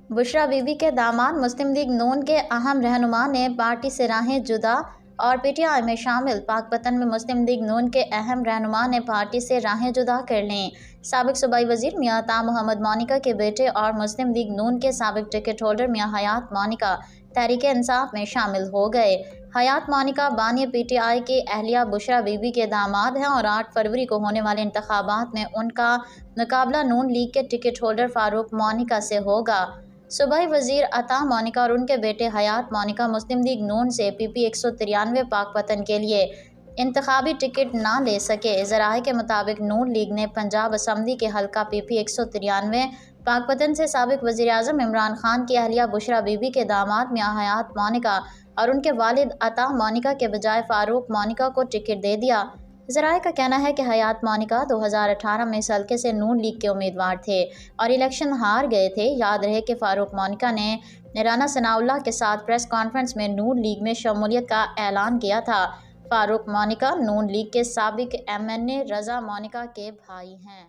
बुशरा बीबी के दामाद मुस्लिम लीग नून के अहम रहनुमा ने पार्टी से राहें जुदा और पीटीआई में शामिल। पाकपतन में मुस्लिम लीग नून के अहम रहनुमा ने पार्टी से राहें जुदा कर लीं। साबिक सूबाई वजीर मियां अता मोहम्मद मोनिका के बेटे और मुस्लिम लीग नून के साबिक टिकट होल्डर मियां हयात मोनिका तहरीक इंसाफ में शामिल हो गए। हयात मोनिका बानी पीटीआई की अहलिया बुशरा बीबी के दामाद हैं और 8 फरवरी को होने वाले इंतखाबात में उनका मुकाबला नून लीग के टिकट होल्डर फारूक मोनिका से होगा। सूबाई वजीर अता मोनिका और उनके बेटे हयात मोनिका मुस्लिम लीग नून से PP 193 पाकपतन के लिए इंतखाबी टिकट ना ले सके। ज़राए के मुताबिक नून लीग ने पंजाब असम्बली के हल्का PP 193 पाकपतन से साबिक वज़ीर आज़म इमरान खान की अहलिया बुशरा बीबी के दामाद मियां हयात मोनिका और उनके वालिद अता मोनिका के बजाय फारूक मोनिका को टिकट दे दिया। ज़राए का कहना है कि हयात मोनिका 2018 में इस हल्के से नून लीग के उम्मीदवार थे और इलेक्शन हार गए थे। याद रहे कि फारूक मोनिका ने राना सनाउल्लाह के साथ प्रेस कॉन्फ्रेंस में नून लीग में शमूलियत का ऐलान किया था। फारूक मोनिका नून लीग के साबिक MNA रज़ा मोनिका के भाई हैं।